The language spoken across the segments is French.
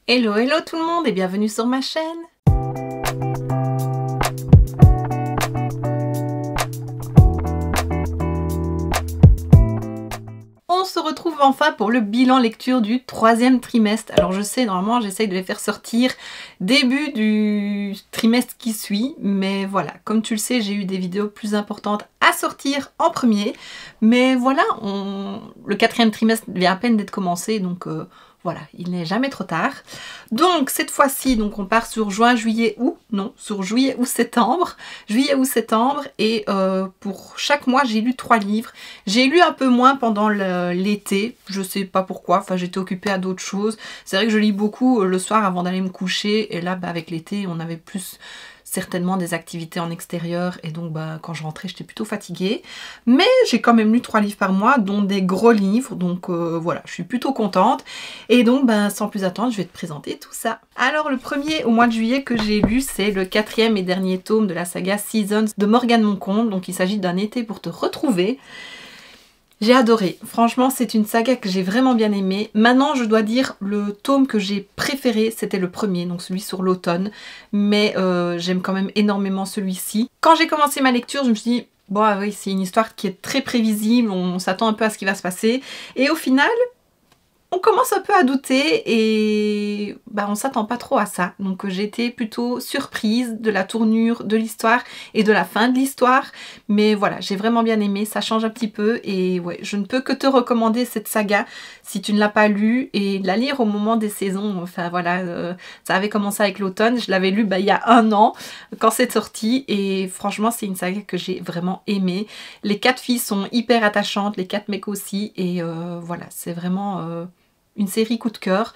Hello, hello tout le monde et bienvenue sur ma chaîne. On se retrouve enfin pour le bilan lecture du 3e trimestre. Alors je sais, normalement j'essaye de les faire sortir début du trimestre qui suit, mais voilà, comme tu le sais, j'ai eu des vidéos plus importantes à sortir en premier, mais voilà, le 4e trimestre vient à peine d'être commencé, donc voilà, il n'est jamais trop tard. Donc cette fois-ci, donc on part sur juin, juillet, août, non, sur juillet ou septembre, et pour chaque mois j'ai lu 3 livres. J'ai lu un peu moins pendant l'été, je sais pas pourquoi, enfin j'étais occupée à d'autres choses. C'est vrai que je lis beaucoup le soir avant d'aller me coucher, et là bah, avec l'été on avait plus certainement des activités en extérieur, et donc bah, quand je rentrais j'étais plutôt fatiguée, mais j'ai quand même lu 3 livres par mois, dont des gros livres, donc voilà, je suis plutôt contente, et donc bah, sans plus attendre je vais te présenter tout ça. Alors le premier au mois de juillet que j'ai lu, c'est le 4e et dernier tome de la saga Seasons de Morgane Moncombe, donc il s'agit d'un été pour te retrouver. J'ai adoré, franchement c'est une saga que j'ai vraiment bien aimée. Maintenant je dois dire le tome que j'ai préféré c'était le premier, donc celui sur l'automne, mais j'aime quand même énormément celui-ci. Quand j'ai commencé ma lecture je me suis dit bon oui c'est une histoire qui est très prévisible, on s'attend un peu à ce qui va se passer, et au final on commence un peu à douter et bah, on s'attend pas trop à ça. Donc j'ai été plutôt surprise de la tournure de l'histoire et de la fin de l'histoire. Mais voilà, j'ai vraiment bien aimé, ça change un petit peu. Et ouais, je ne peux que te recommander cette saga si tu ne l'as pas lue, et la lire au moment des saisons. Enfin voilà, ça avait commencé avec l'automne. Je l'avais lu bah, il y a 1 an quand c'est sorti. Et franchement, c'est une saga que j'ai vraiment aimée. Les 4 filles sont hyper attachantes, les 4 mecs aussi. Et voilà, c'est vraiment... une série coup de cœur.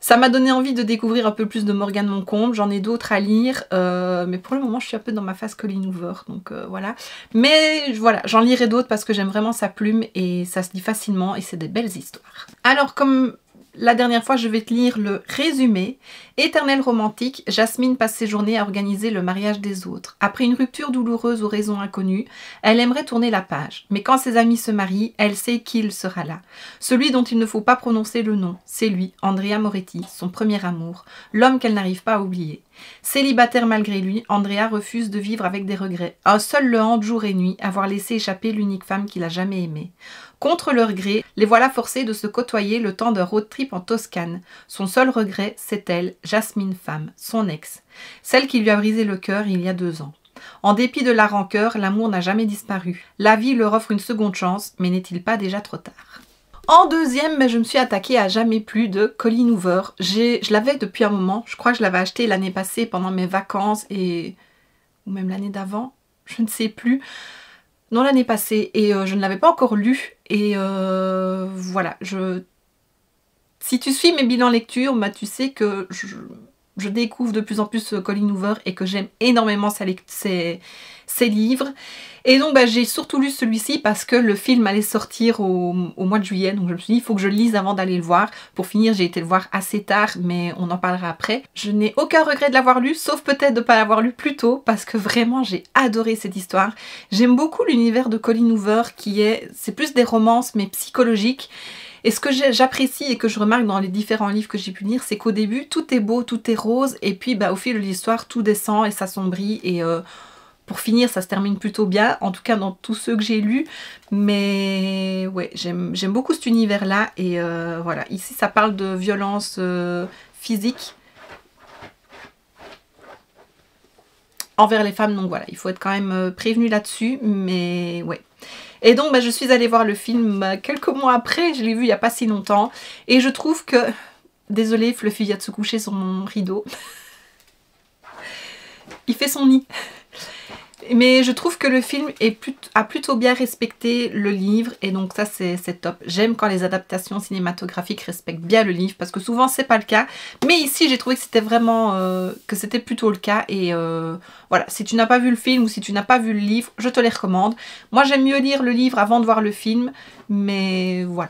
Ça m'a donné envie de découvrir un peu plus de Morgane Moncombe. J'en ai d'autres à lire, mais pour le moment je suis un peu dans ma phase Colleen Hoover, donc voilà. Mais voilà, j'en lirai d'autres parce que j'aime vraiment sa plume et ça se lit facilement et c'est des belles histoires. Alors comme la dernière fois, je vais te lire le résumé. Éternelle romantique, Jasmine passe ses journées à organiser le mariage des autres. Après une rupture douloureuse aux raisons inconnues, elle aimerait tourner la page. Mais quand ses amis se marient, elle sait qu'il sera là. Celui dont il ne faut pas prononcer le nom, c'est lui, Andrea Moretti, son premier amour, l'homme qu'elle n'arrive pas à oublier. Célibataire malgré lui, Andrea refuse de vivre avec des regrets. Un seul le hante jour et nuit, avoir laissé échapper l'unique femme qu'il a jamais aimée. Contre leur gré, les voilà forcés de se côtoyer le temps d'un road trip en Toscane. Son seul regret, c'est elle, Jasmine femme, son ex, celle qui lui a brisé le cœur il y a 2 ans. En dépit de la rancœur, l'amour n'a jamais disparu. La vie leur offre une seconde chance, mais n'est-il pas déjà trop tard? En deuxième, je me suis attaquée à Jamais plus de Colleen Hoover. Je l'avais depuis un moment, je crois que je l'avais acheté l'année passée pendant mes vacances, ou même l'année d'avant, je ne sais plus. Non, l'année passée, et je ne l'avais pas encore lu, et voilà, si tu suis mes bilans lecture, bah, tu sais que je découvre de plus en plus Colleen Hoover et que j'aime énormément ses livres. Et donc bah, j'ai surtout lu celui-ci parce que le film allait sortir au mois de juillet, donc je me suis dit il faut que je le lise avant d'aller le voir. Pour finir, j'ai été le voir assez tard, mais on en parlera après. Je n'ai aucun regret de l'avoir lu, sauf peut-être de ne pas l'avoir lu plus tôt, parce que vraiment j'ai adoré cette histoire. J'aime beaucoup l'univers de Colleen Hoover c'est plus des romances mais psychologiques. Et ce que j'apprécie et que je remarque dans les différents livres que j'ai pu lire, c'est qu'au début tout est beau, tout est rose, et puis bah, au fil de l'histoire tout descend et s'assombrit, et pour finir ça se termine plutôt bien, en tout cas dans tous ceux que j'ai lus. Mais ouais, j'aime beaucoup cet univers là, et voilà, ici ça parle de violence physique envers les femmes, donc voilà, il faut être quand même prévenu là-dessus, mais ouais. Et donc bah, je suis allée voir le film quelques mois après, je l'ai vu il n'y a pas si longtemps, et je trouve que... Désolée, Fluffy vient de se coucher sur mon rideau. Il fait son nid. Mais je trouve que le film a plutôt bien respecté le livre, et donc ça c'est top. J'aime quand les adaptations cinématographiques respectent bien le livre, parce que souvent c'est pas le cas. Mais ici j'ai trouvé que c'était vraiment que c'était plutôt le cas, et voilà, si tu n'as pas vu le film ou si tu n'as pas vu le livre, je te les recommande. Moi j'aime mieux lire le livre avant de voir le film, mais voilà,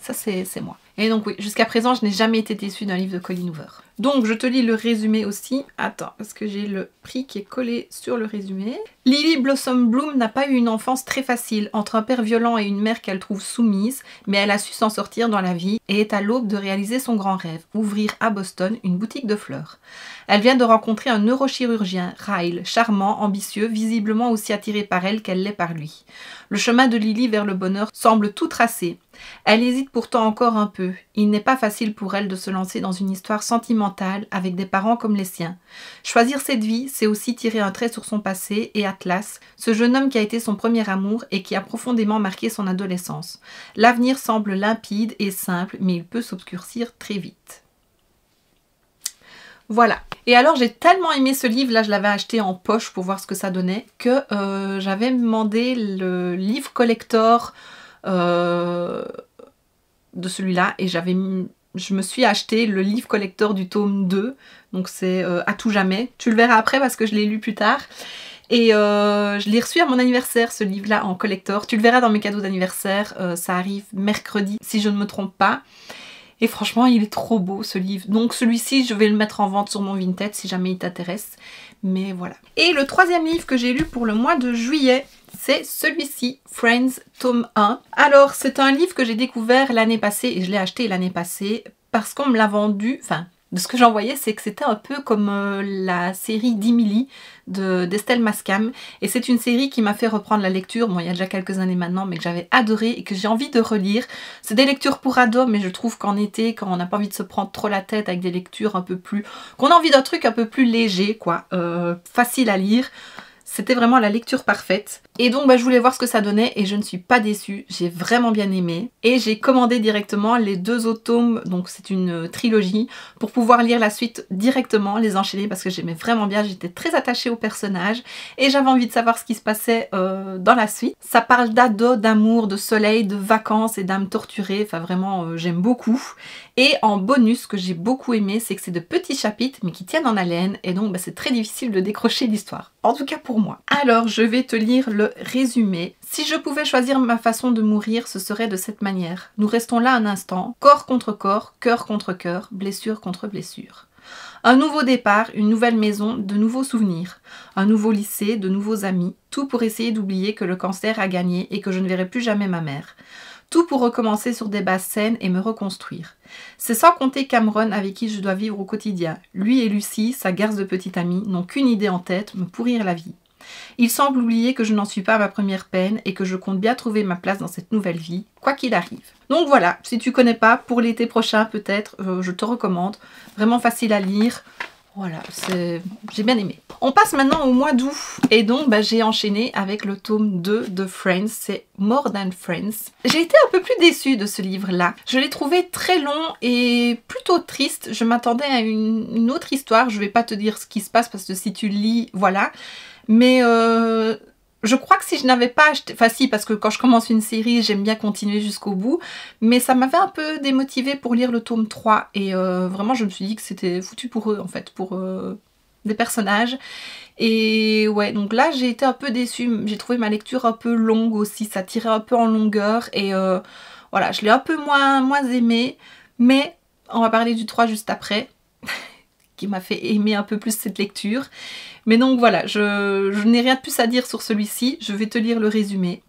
ça c'est moi. Et donc oui, jusqu'à présent, je n'ai jamais été déçue d'un livre de Colleen Hoover. Donc je te lis le résumé aussi. Attends, parce que j'ai le prix qui est collé sur le résumé. Lily Blossom Bloom n'a pas eu une enfance très facile, entre un père violent et une mère qu'elle trouve soumise, mais elle a su s'en sortir dans la vie et est à l'aube de réaliser son grand rêve, ouvrir à Boston une boutique de fleurs. Elle vient de rencontrer un neurochirurgien, Ryle, charmant, ambitieux, visiblement aussi attiré par elle qu'elle l'est par lui. Le chemin de Lily vers le bonheur semble tout tracé. Elle hésite pourtant encore un peu. Il n'est pas facile pour elle de se lancer dans une histoire sentimentale avec des parents comme les siens. Choisir cette vie, c'est aussi tirer un trait sur son passé et Atlas, ce jeune homme qui a été son premier amour et qui a profondément marqué son adolescence. L'avenir semble limpide et simple, mais il peut s'obscurcir très vite. Voilà. Et alors j'ai tellement aimé ce livre, là je l'avais acheté en poche pour voir ce que ça donnait, que j'avais demandé le livre collector de celui-là et je me suis acheté le livre collector du tome 2, donc c'est à tout jamais. Tu le verras après parce que je l'ai lu plus tard. Et je l'ai reçu à mon anniversaire, ce livre-là en collector. Tu le verras dans mes cadeaux d'anniversaire, ça arrive mercredi si je ne me trompe pas. Et franchement, il est trop beau ce livre. Donc celui-ci, je vais le mettre en vente sur mon Vinted si jamais il t'intéresse. Mais voilà. Et le troisième livre que j'ai lu pour le mois de juillet, c'est celui-ci, Friends, tome 1. Alors, c'est un livre que j'ai découvert l'année passée et je l'ai acheté l'année passée parce qu'on me l'a vendu, enfin, de ce que j'en voyais, c'est que c'était un peu comme la série d'Emily d'Estelle Mascam. Et c'est une série qui m'a fait reprendre la lecture, bon il y a déjà quelques années maintenant, mais que j'avais adoré et que j'ai envie de relire. C'est des lectures pour ados, mais je trouve qu'en été, quand on n'a pas envie de se prendre trop la tête avec des lectures un peu plus... qu'on a envie d'un truc un peu plus léger, quoi, facile à lire. C'était vraiment la lecture parfaite. Et donc je voulais voir ce que ça donnait et je ne suis pas déçue. J'ai vraiment bien aimé. Et j'ai commandé directement les 2 autres tomes, donc c'est une trilogie, pour pouvoir lire la suite directement, les enchaîner parce que j'aimais vraiment bien. J'étais très attachée au personnage et j'avais envie de savoir ce qui se passait dans la suite. Ça parle d'ado, d'amour, de soleil, de vacances et d'âmes torturées. Enfin vraiment, j'aime beaucoup. Et en bonus, ce que j'ai beaucoup aimé, c'est que c'est de petits chapitres mais qui tiennent en haleine et donc c'est très difficile de décrocher l'histoire. En tout cas pour moi. Alors je vais te lire le résumé. Si je pouvais choisir ma façon de mourir, ce serait de cette manière. Nous restons là un instant, corps contre corps, cœur contre cœur, blessure contre blessure. Un nouveau départ, une nouvelle maison, de nouveaux souvenirs. Un nouveau lycée, de nouveaux amis. Tout pour essayer d'oublier que le cancer a gagné et que je ne verrai plus jamais ma mère. Tout pour recommencer sur des bases saines et me reconstruire. C'est sans compter Cameron avec qui je dois vivre au quotidien. Lui et Lucie, sa garce de petite amie, n'ont qu'une idée en tête, me pourrir la vie. Il semble oublier que je n'en suis pas à ma première peine et que je compte bien trouver ma place dans cette nouvelle vie, quoi qu'il arrive. Donc voilà, si tu connais pas, pour l'été prochain peut-être, je te recommande. Vraiment facile à lire. Voilà, j'ai bien aimé. On passe maintenant au mois d'août et donc j'ai enchaîné avec le tome 2 de Friends, c'est More Than Friends. J'ai été un peu plus déçue de ce livre-là. Je l'ai trouvé très long et plutôt triste. Je m'attendais à une autre histoire, je vais pas te dire ce qui se passe parce que si tu le lis, voilà. Mais je crois que si je n'avais pas acheté... Enfin si, parce que quand je commence une série, j'aime bien continuer jusqu'au bout. Mais ça m'avait un peu démotivée pour lire le tome 3. Et vraiment, je me suis dit que c'était foutu pour eux, en fait. Pour des personnages. Et ouais, donc là, j'ai été un peu déçue. J'ai trouvé ma lecture un peu longue aussi. Ça tirait un peu en longueur. Et voilà, je l'ai un peu moins aimée. Mais on va parler du 3 juste après. Qui m'a fait aimer un peu plus cette lecture. Mais donc voilà, je n'ai rien de plus à dire sur celui-ci, je vais te lire le résumé.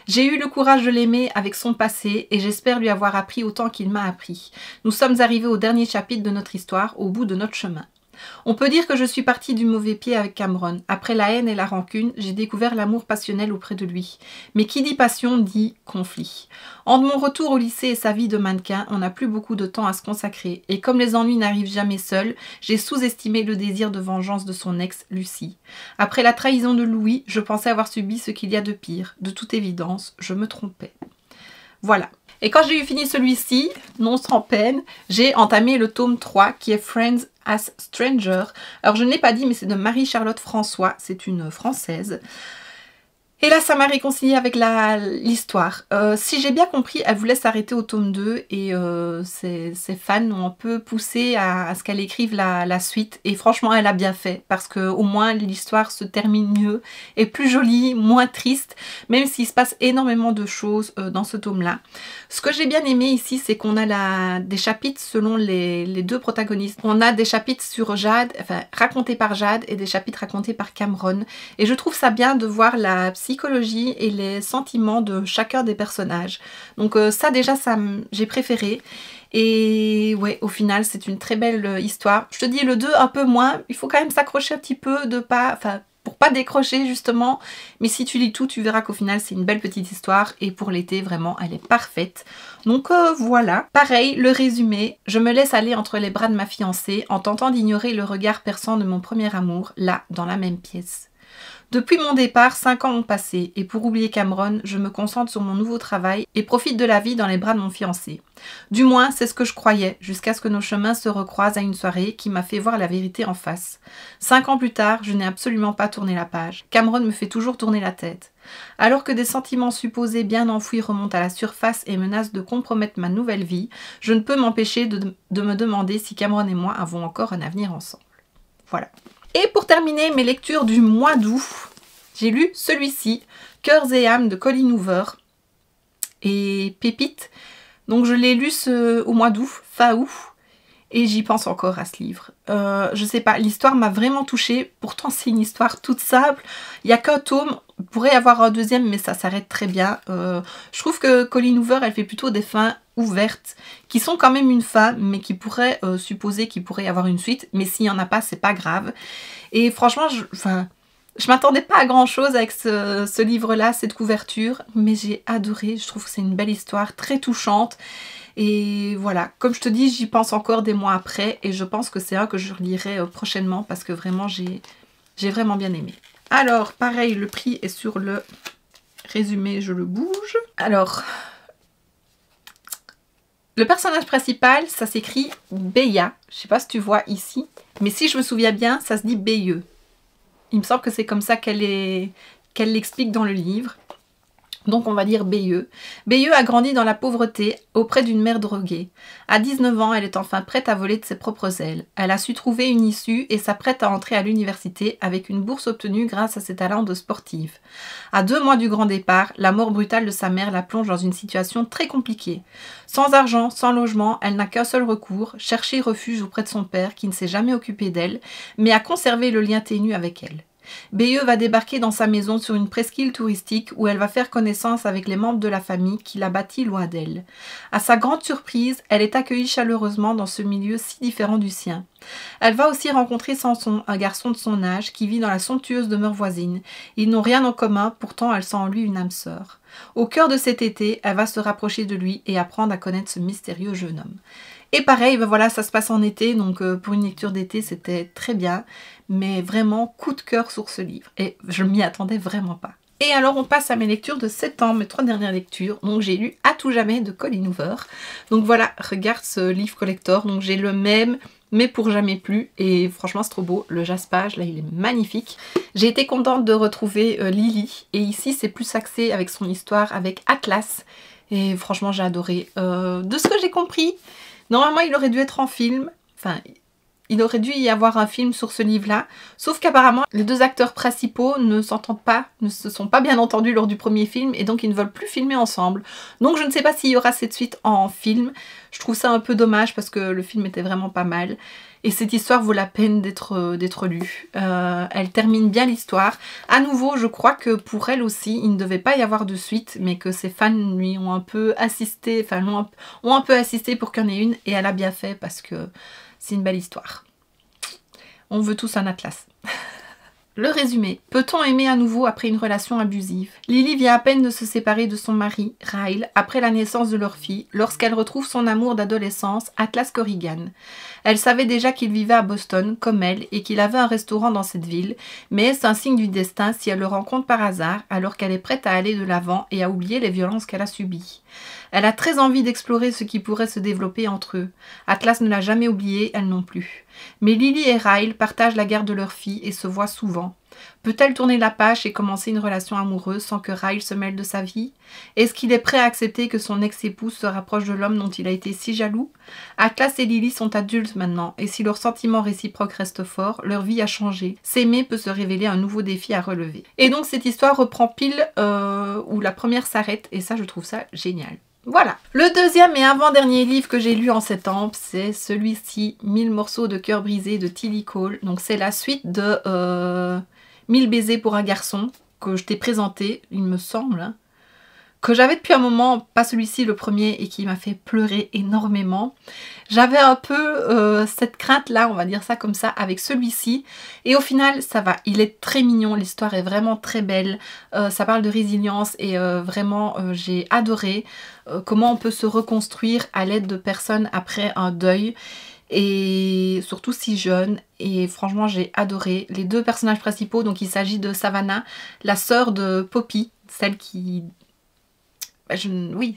J'ai eu le courage de l'aimer avec son passé et j'espère lui avoir appris autant qu'il m'a appris. Nous sommes arrivés au dernier chapitre de notre histoire, au bout de notre chemin. On peut dire que je suis partie du mauvais pied avec Cameron. Après la haine et la rancune, j'ai découvert l'amour passionnel auprès de lui. Mais qui dit passion dit conflit. Entre mon retour au lycée et sa vie de mannequin, on n'a plus beaucoup de temps à se consacrer. Et comme les ennuis n'arrivent jamais seuls, j'ai sous-estimé le désir de vengeance de son ex, Lucie. Après la trahison de Louis, je pensais avoir subi ce qu'il y a de pire. De toute évidence, je me trompais. Voilà. Et quand j'ai eu fini celui-ci, non sans peine, j'ai entamé le tome 3 qui est Friends as Stranger. Alors je ne l'ai pas dit mais c'est de Marie-Charlotte François, c'est une Française. Et là, ça m'a réconciliée avec l'histoire. Si j'ai bien compris, elle voulait s'arrêter au tome 2 et ses fans ont un peu poussé à ce qu'elle écrive la suite. Et franchement, elle a bien fait parce qu'au moins l'histoire se termine mieux, est plus jolie, moins triste, même s'il se passe énormément de choses dans ce tome-là. Ce que j'ai bien aimé ici, c'est qu'on a des chapitres selon les deux protagonistes. On a des chapitres sur Jade, enfin racontés par Jade, et des chapitres racontés par Cameron. Et je trouve ça bien de voir la psychologie et les sentiments de chacun des personnages. Donc ça déjà, j'ai préféré. Et ouais, au final, c'est une très belle histoire. Je te dis, le 2 un peu moins, il faut quand même s'accrocher un petit peu pour pas décrocher justement. Mais si tu lis tout, tu verras qu'au final, c'est une belle petite histoire. Et pour l'été, vraiment, elle est parfaite. Donc voilà. Pareil, le résumé. Je me laisse aller entre les bras de ma fiancée en tentant d'ignorer le regard perçant de mon premier amour, là, dans la même pièce. Depuis mon départ, 5 ans ont passé et pour oublier Cameron, je me concentre sur mon nouveau travail et profite de la vie dans les bras de mon fiancé. Du moins, c'est ce que je croyais, jusqu'à ce que nos chemins se recroisent à une soirée qui m'a fait voir la vérité en face. 5 ans plus tard, je n'ai absolument pas tourné la page. Cameron me fait toujours tourner la tête. Alors que des sentiments supposés bien enfouis remontent à la surface et menacent de compromettre ma nouvelle vie, je ne peux m'empêcher de me demander si Cameron et moi avons encore un avenir ensemble. Voilà. Et pour terminer mes lectures du mois d'août, j'ai lu celui-ci, Cœurs et âmes de Colleen Hoover et Pépite. Donc je l'ai lu au mois d'août, fin août, et j'y pense encore à ce livre. Je sais pas, l'histoire m'a vraiment touchée, pourtant c'est une histoire toute simple, il n'y a qu'un tome, il pourrait y avoir un deuxième mais ça s'arrête très bien. Je trouve que Colleen Hoover, elle fait plutôt des fins ouvertes, qui sont quand même une fin, mais qui pourraient supposer qu'il pourrait y avoir une suite, mais s'il n'y en a pas, c'est pas grave. Et franchement, je m'attendais pas à grand chose avec ce livre-là, cette couverture, mais j'ai adoré, je trouve que c'est une belle histoire, très touchante. Et voilà, comme je te dis, j'y pense encore des mois après et je pense que c'est un que je relirai prochainement parce que vraiment, j'ai vraiment bien aimé. Alors, pareil, le prix est sur le résumé, je le bouge. Alors, le personnage principal, ça s'écrit Beya. Je sais pas si tu vois ici, mais si je me souviens bien, ça se dit Beyeux. Il me semble que c'est comme ça qu'elle l'explique dans le livre. Donc on va dire Beyeux. Beyeux a grandi dans la pauvreté auprès d'une mère droguée. À 19 ans, elle est enfin prête à voler de ses propres ailes. Elle a su trouver une issue et s'apprête à entrer à l'université avec une bourse obtenue grâce à ses talents de sportive. À 2 mois du grand départ, la mort brutale de sa mère la plonge dans une situation très compliquée. Sans argent, sans logement, elle n'a qu'un seul recours, chercher refuge auprès de son père qui ne s'est jamais occupé d'elle, mais a conservé le lien ténu avec elle. Beyeux va débarquer dans sa maison sur une presqu'île touristique où elle va faire connaissance avec les membres de la famille qui l'a bâtie loin d'elle. À sa grande surprise, elle est accueillie chaleureusement dans ce milieu si différent du sien. Elle va aussi rencontrer Samson, un garçon de son âge qui vit dans la somptueuse demeure voisine. Ils n'ont rien en commun, pourtant elle sent en lui une âme sœur. Au cœur de cet été, elle va se rapprocher de lui et apprendre à connaître ce mystérieux jeune homme. Et pareil, ben voilà, ça se passe en été, donc pour une lecture d'été, c'était très bien. Mais vraiment, coup de cœur sur ce livre. Et je m'y attendais vraiment pas. Et alors, on passe à mes lectures de septembre, mes 3 dernières lectures. Donc, j'ai lu À tout jamais de Colleen Hoover. Donc voilà, regarde ce livre collector. Donc, j'ai le même, mais pour jamais plus. Et franchement, c'est trop beau. Le jaspage, là, il est magnifique. J'ai été contente de retrouver Lily. Et ici, c'est plus axé avec son histoire avec Atlas. Et franchement, j'ai adoré. De ce que j'ai compris, normalement, il aurait dû être en film. Enfin, il aurait dû y avoir un film sur ce livre-là. Sauf qu'apparemment, les 2 acteurs principaux ne s'entendent pas, ne se sont pas bien entendus lors du premier film. Et donc, ils ne veulent plus filmer ensemble. Donc, je ne sais pas s'il y aura cette suite en film. Je trouve ça un peu dommage parce que le film était vraiment pas mal. Et cette histoire vaut la peine d'être lue. Elle termine bien l'histoire. À nouveau, je crois que pour elle aussi, il ne devait pas y avoir de suite, mais que ses fans lui ont un peu assisté, enfin, ont un peu assisté pour qu'il y en ait une. Et elle a bien fait parce que c'est une belle histoire. On veut tous un Atlas. Le résumé. Peut-on aimer à nouveau après une relation abusive? Lily vient à peine de se séparer de son mari, Ryle, après la naissance de leur fille, lorsqu'elle retrouve son amour d'adolescence, Atlas Corrigan. Elle savait déjà qu'il vivait à Boston, comme elle, et qu'il avait un restaurant dans cette ville, mais est-ce un signe du destin si elle le rencontre par hasard, alors qu'elle est prête à aller de l'avant et à oublier les violences qu'elle a subies? Elle a très envie d'explorer ce qui pourrait se développer entre eux. Atlas ne l'a jamais oublié, elle non plus. Mais Lily et Ryle partagent la garde de leur fille et se voient souvent. Peut-elle tourner la page et commencer une relation amoureuse sans que Ryle se mêle de sa vie? Est-ce qu'il est prêt à accepter que son ex-épouse se rapproche de l'homme dont il a été si jaloux? Atlas et Lily sont adultes maintenant, et si leur sentiment réciproque reste fort, leur vie a changé. S'aimer peut se révéler un nouveau défi à relever. Et donc cette histoire reprend pile où la première s'arrête, et ça je trouve ça génial. Voilà. Le deuxième et avant-dernier livre que j'ai lu en septembre, c'est celui-ci, 1000 morceaux de cœur brisé de Tilly Cole. Donc c'est la suite de 1000 baisers pour un garçon que je t'ai présenté, il me semble, hein, que j'avais depuis un moment, pas celui-ci le premier, et qui m'a fait pleurer énormément. J'avais un peu cette crainte-là, on va dire ça comme ça, avec celui-ci. Et au final, ça va. Il est très mignon, l'histoire est vraiment très belle. Ça parle de résilience et vraiment, j'ai adoré comment on peut se reconstruire à l'aide de personnes après un deuil. Et surtout si jeune, et franchement j'ai adoré les deux personnages principaux. Donc il s'agit de Savannah, la sœur de Poppy, celle qui... Oui,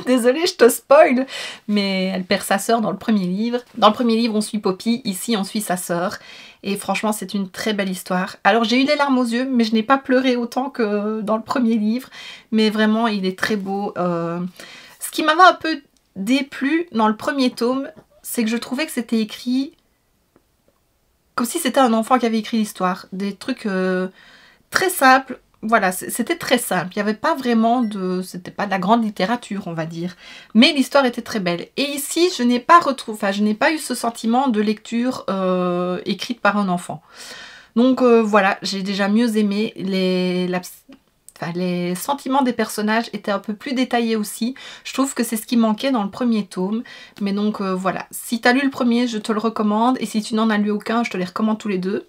désolée je te spoil, mais elle perd sa sœur dans le premier livre. Dans le premier livre on suit Poppy, ici on suit sa sœur. Et franchement c'est une très belle histoire. Alors j'ai eu les larmes aux yeux, mais je n'ai pas pleuré autant que dans le premier livre. Mais vraiment il est très beau. Ce qui m'avait un peu déplu dans le premier tome, c'est que je trouvais que c'était écrit comme si c'était un enfant qui avait écrit l'histoire. Des trucs très simples. Voilà, c'était très simple. Il n'y avait pas vraiment de... C'était pas de la grande littérature, on va dire. Mais l'histoire était très belle. Et ici, je n'ai pas retrouvé... Enfin, je n'ai pas eu ce sentiment de lecture écrite par un enfant. Donc voilà, j'ai déjà mieux aimé. Les sentiments des personnages étaient un peu plus détaillés aussi. Je trouve que c'est ce qui manquait dans le premier tome. Mais donc voilà, si tu as lu le premier, je te le recommande. Et si tu n'en as lu aucun, je te les recommande tous les deux.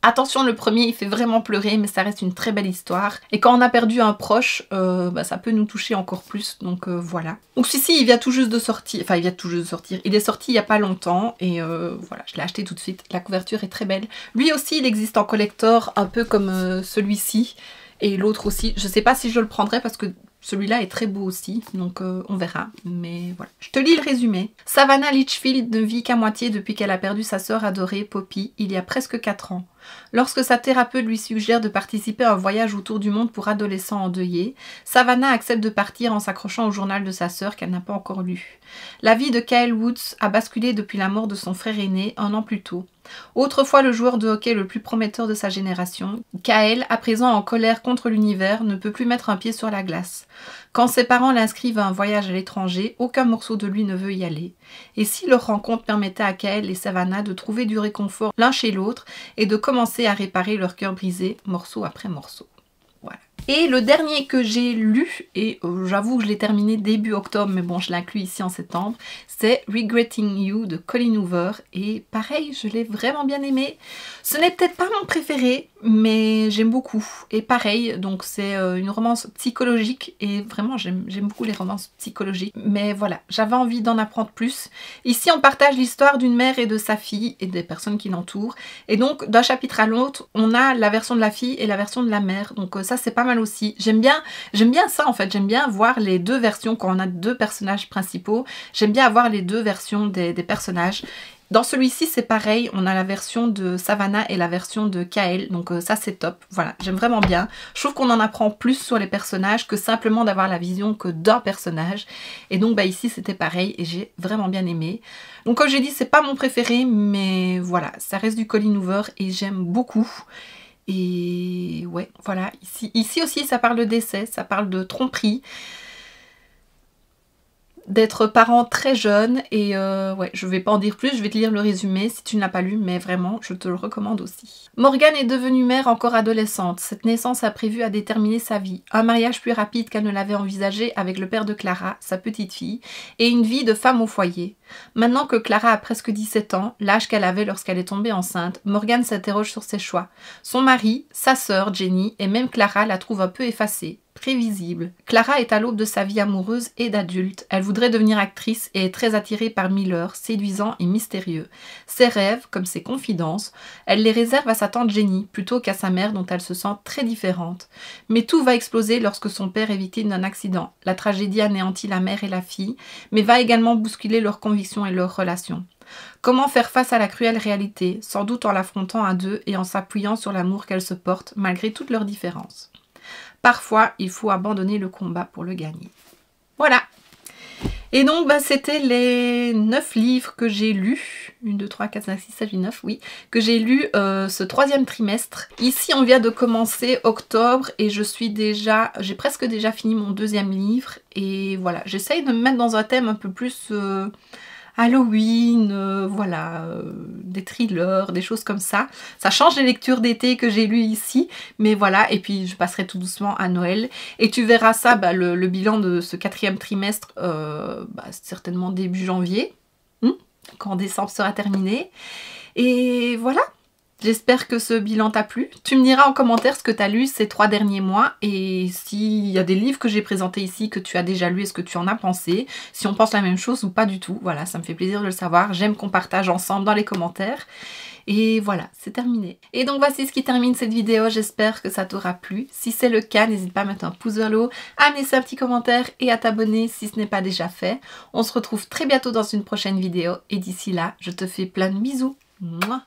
Attention, le premier il fait vraiment pleurer, mais ça reste une très belle histoire. Et quand on a perdu un proche, ça peut nous toucher encore plus, donc voilà. Donc celui-ci il vient tout juste de sortir, enfin il vient tout juste de sortir, il est sorti il n'y a pas longtemps, et voilà, je l'ai acheté tout de suite. La couverture est très belle. Lui aussi il existe en collector, un peu comme celui-ci, et l'autre aussi. Je sais pas si je le prendrai parce que celui-là est très beau aussi, donc on verra, mais voilà. Je te lis le résumé. Savannah Litchfield ne vit qu'à moitié depuis qu'elle a perdu sa sœur adorée, Poppy, il y a presque 4 ans. Lorsque sa thérapeute lui suggère de participer à un voyage autour du monde pour adolescents endeuillés, Savannah accepte de partir en s'accrochant au journal de sa sœur qu'elle n'a pas encore lu. La vie de Kyle Woods a basculé depuis la mort de son frère aîné 1 an plus tôt. Autrefois le joueur de hockey le plus prometteur de sa génération, Kyle, à présent en colère contre l'univers, ne peut plus mettre un pied sur la glace. Quand ses parents l'inscrivent à un voyage à l'étranger, aucun morceau de lui ne veut y aller. Et si leur rencontre permettait à Kyle et Savannah de trouver du réconfort l'un chez l'autre et de commencer à réparer leur cœur brisé, morceau après morceau. Voilà. Et le dernier que j'ai lu, et j'avoue que je l'ai terminé début octobre, mais bon je l'inclus ici en septembre, c'est Regretting You de Colleen Hoover. Et pareil, je l'ai vraiment bien aimé. Ce n'est peut-être pas mon préféré, mais j'aime beaucoup. Et pareil, donc c'est une romance psychologique, et vraiment j'aime beaucoup les romances psychologiques. Mais voilà, j'avais envie d'en apprendre plus. Ici on partage l'histoire d'une mère et de sa fille, et des personnes qui l'entourent. Et donc d'un chapitre à l'autre, on a la version de la fille et la version de la mère. Donc ça c'est pas mal aussi. J'aime bien ça en fait, j'aime bien voir les deux versions quand on a deux personnages principaux. J'aime bien avoir les deux versions des personnages. Dans celui-ci c'est pareil, on a la version de Savannah et la version de Kyle, donc ça c'est top. Voilà, j'aime vraiment bien. Je trouve qu'on en apprend plus sur les personnages que simplement d'avoir la vision que d'un personnage. Et donc ici c'était pareil et j'ai vraiment bien aimé. Donc comme j'ai dit, c'est pas mon préféré, mais voilà, ça reste du Colleen Hoover et j'aime beaucoup. Et ouais, voilà, ici aussi ça parle de décès, ça parle de tromperie, d'être parent très jeune, et ouais, je vais pas en dire plus, je vais te lire le résumé si tu ne l'as pas lu, mais vraiment, je te le recommande aussi. Morgane est devenue mère encore adolescente. Cette naissance a prévu à déterminer sa vie. Un mariage plus rapide qu'elle ne l'avait envisagé avec le père de Clara, sa petite fille, et une vie de femme au foyer. Maintenant que Clara a presque 17 ans, l'âge qu'elle avait lorsqu'elle est tombée enceinte, Morgane s'interroge sur ses choix. Son mari, sa sœur Jenny et même Clara la trouvent un peu effacée, prévisible. Clara est à l'aube de sa vie amoureuse et d'adulte. Elle voudrait devenir actrice et est très attirée par Miller, séduisant et mystérieux. Ses rêves, comme ses confidences, elle les réserve à sa tante Jenny plutôt qu'à sa mère dont elle se sent très différente. Mais tout va exploser lorsque son père est victime d'un accident. La tragédie anéantit la mère et la fille, mais va également bousculer leurs convictions et leurs relations. Comment faire face à la cruelle réalité, sans doute en l'affrontant à deux et en s'appuyant sur l'amour qu'elles se portent, malgré toutes leurs différences. Parfois, il faut abandonner le combat pour le gagner. Voilà. Et donc, c'était les 9 livres que j'ai lus. 1, 2, 3, 4, 5, 6, 7, 8, 9, oui. Que j'ai lus ce 3e trimestre. Ici, on vient de commencer octobre et j'ai presque déjà fini mon 2e livre. Et voilà, j'essaye de me mettre dans un thème un peu plus... Halloween, voilà, des thrillers, des choses comme ça. Ça change les lectures d'été que j'ai lues ici, mais voilà, et puis je passerai tout doucement à Noël. Et tu verras ça, le bilan de ce 4e trimestre, certainement début janvier, quand décembre sera terminé. Et voilà. J'espère que ce bilan t'a plu. Tu me diras en commentaire ce que tu as lu ces 3 derniers mois et s'il y a des livres que j'ai présentés ici que tu as déjà lu et ce que tu en as pensé. Si on pense la même chose ou pas du tout. Voilà, ça me fait plaisir de le savoir. J'aime qu'on partage ensemble dans les commentaires. Et voilà, c'est terminé. Et donc voici ce qui termine cette vidéo. J'espère que ça t'aura plu. Si c'est le cas, n'hésite pas à mettre un pouce vers le haut, à me laisser un petit commentaire et à t'abonner si ce n'est pas déjà fait. On se retrouve très bientôt dans une prochaine vidéo. Et d'ici là, je te fais plein de bisous. Mouah.